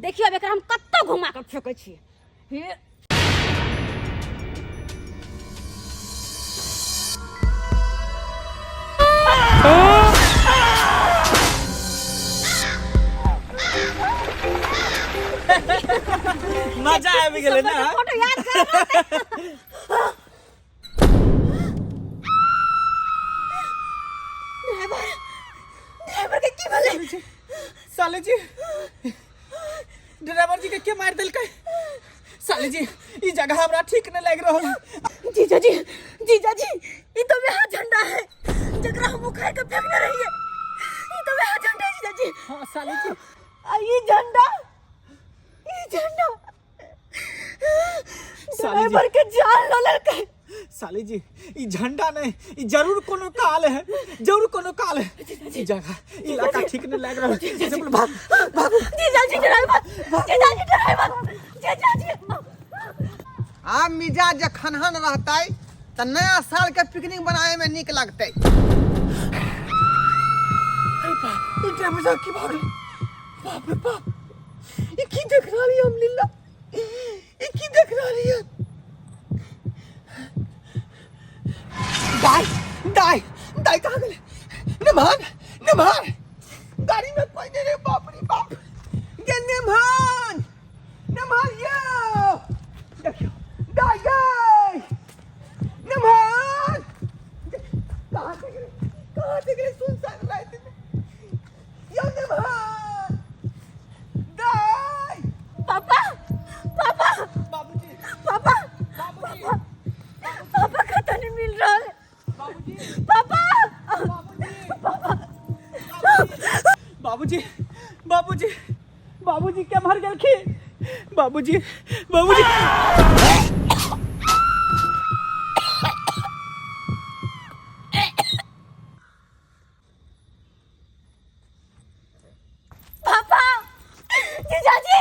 देखियो अब एकरा हम कत्तो घुमा के फेंकै छी। मजा आबि गेलै ना। फोटो याद कर। ड्राइवर के की भेलै? साले जी ड्राइवर जी के के मार देलकै? साले जी ई जगह हमरा ठीक नहीं लग रहल है। जीजाजी ई तो वह झंडा है जकरा हम उखाड़ के फेंकने रहिए। ई तो वह झंडा है जीजाजी। हाँ साले जी ई झंडा ड्राइवर के जान लो लड़के। साले जी ई झंडा नहीं, ई जरूर कोनो काल है, जरूर कोनो काल है। ई जगह इलाका ठीक नहीं लग रहल है। भाग जीजाजी ड्राइवर जीजाजी। आ मिजाज खनहन रहतै त नया साल के पिकनिक बनाए में निक लगतै। अरे बाप ई ड्राइवर साहब की भाग बाप रे बाप। ई की देख रही है? हम लीला ई की देख रही है? दाई कहाँ गए? निभान गाड़ी में कोई नहीं रे। बाप रे बाप गे निमहन यो देखियो दाई गई निमहन कहाँ से गए सुनसान रात में यो निमहन दाई पापा बाबूजी पापा खाता नहीं मिल रहा है। पापा बाबूजी क्या मर गए खे? बाबूजी पापा जीजाजी